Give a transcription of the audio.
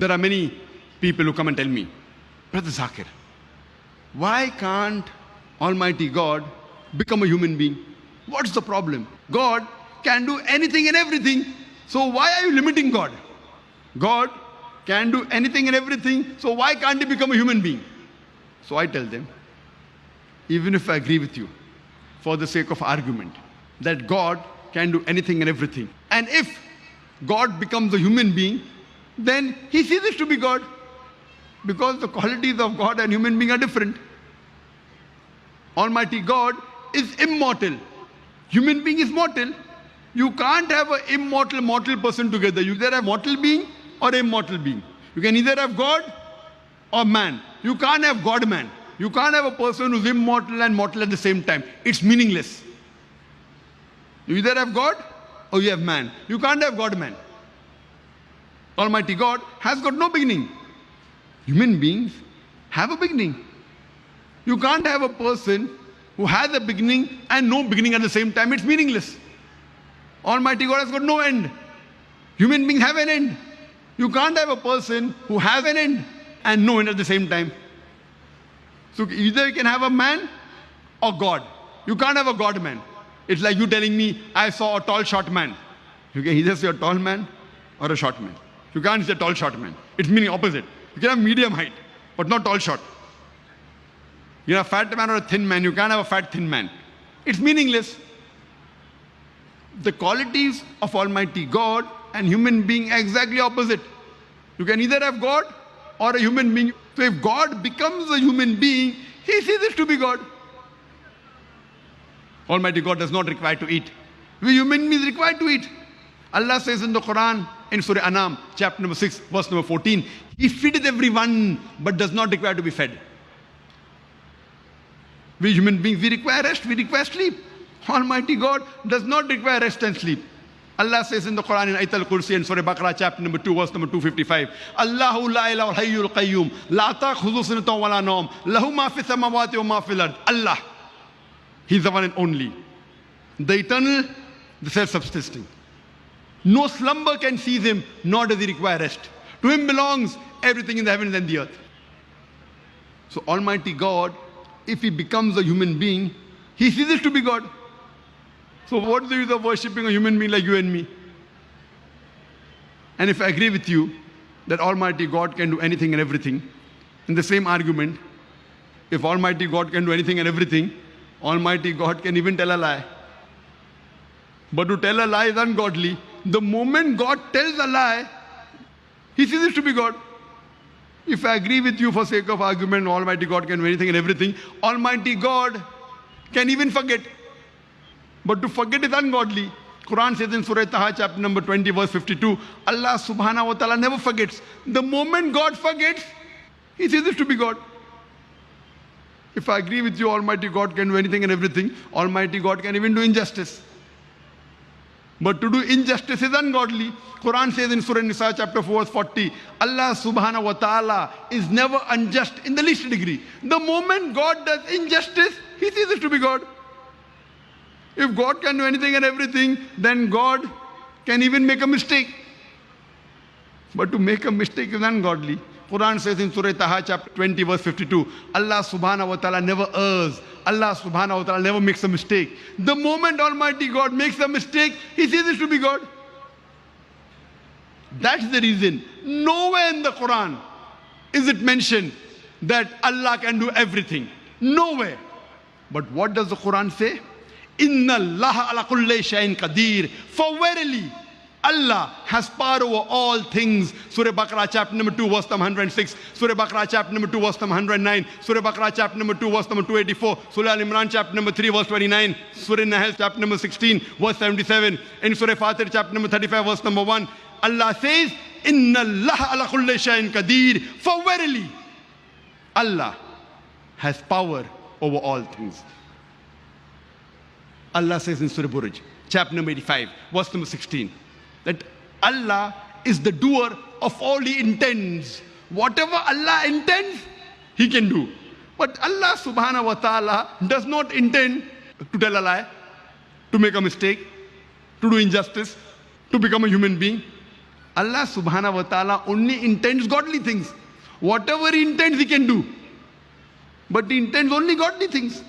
There are many people who come and tell me, Brother Zakir, why can't Almighty God become a human being? What's the problem? God can do anything and everything. So why are you limiting God? God can do anything and everything. So why can't he become a human being? So I tell them, even if I agree with you, for the sake of argument, that God can do anything and everything, and if God becomes a human being, then he ceases to be God, because the qualities of God and human being are different. Almighty God is immortal. Human being is mortal. You can't have an immortal, mortal person together. You either have mortal being or immortal being. You can either have God or man. You can't have God-man. You can't have a person who's immortal and mortal at the same time. It's meaningless. You either have God or you have man. You can't have God-man. Almighty God has got no beginning. Human beings have a beginning. You can't have a person who has a beginning and no beginning at the same time. It's meaningless. Almighty God has got no end. Human beings have an end. You can't have a person who has an end and no end at the same time. So either you can have a man or God. You can't have a God-man. It's like you telling me, I saw a tall, short man. You can either see a tall man or a short man. You can't see a tall, short man. It's meaning opposite. You can have medium height, but not tall, short. You have a fat man or a thin man. You can't have a fat, thin man. It's meaningless. The qualities of Almighty God and human being are exactly opposite. You can either have God or a human being. So if God becomes a human being, he ceases to be God. Almighty God does not require to eat. We human beings require to eat. Allah says in the Quran, in Surah Anam, chapter number 6, verse number 14, he feedeth everyone, but does not require to be fed. We human beings, we require rest, we require sleep. Almighty God does not require rest and sleep. Allah says in the Quran in Ayatul Kursi in Surah Baqarah chapter number 2 verse number 255, Allahu la ilaha hayyul qayyum la ta'khudhu sinatun wa la nawm lahu ma fi samawati wa ma fil ard. Allah, he's the one and only, the eternal, the self-subsisting. No slumber can seize him, nor does he require rest. To him belongs everything in the heavens and the earth. So Almighty God, if he becomes a human being, he ceases to be God. So what is the use of worshipping a human being like you and me? And if I agree with you that Almighty God can do anything and everything, in the same argument, if Almighty God can do anything and everything, Almighty God can even tell a lie. But to tell a lie is ungodly. The moment God tells a lie, he ceases to be God. If I agree with you for sake of argument, Almighty God can do anything and everything, Almighty God can even forget. But to forget is ungodly. Quran says in Surah Taha, chapter number 20, verse 52, Allah subhanahu wa ta'ala never forgets. The moment God forgets, he ceases to be God. If I agree with you, Almighty God can do anything and everything, Almighty God can even do injustice. But to do injustice is ungodly. Quran says in Surah Nisa, chapter 4, verse 40, Allah subhanahu wa ta'ala is never unjust in the least degree. The moment God does injustice, he ceases to be God. If God can do anything and everything, then God can even make a mistake. But to make a mistake is ungodly. Quran says in Surah Taha, chapter 20, verse 52, Allah subhanahu wa ta'ala never errs. Allah subhanahu wa ta'ala never makes a mistake. The moment Almighty God makes a mistake, he ceases to be God. That's the reason nowhere in the Quran is it mentioned that Allah can do everything. Nowhere. But what does the Quran say? Inna Allah ala kulli shay'in qadir. For verily, Allah has power over all things. Surah Baqarah chapter number 2 verse number 106. Surah Baqarah chapter number 2 verse number 109. Surah Baqarah chapter number 2 verse number 284. Surah Al-Imran chapter number 3 verse 29. Surah Nahl chapter number 16 verse 77. In Surah Fatir chapter number 35 verse number 1, Allah says, Inna Allah ala kulli shay'in qadir. For verily, Allah has power over all things. Allah says in Surah Buruj, chapter number 85, verse number 16, that Allah is the doer of all he intends. Whatever Allah intends, he can do. But Allah subhanahu wa ta'ala does not intend to tell a lie, to make a mistake, to do injustice, to become a human being. Allah subhanahu wa ta'ala only intends godly things. Whatever he intends, he can do. But he intends only godly things.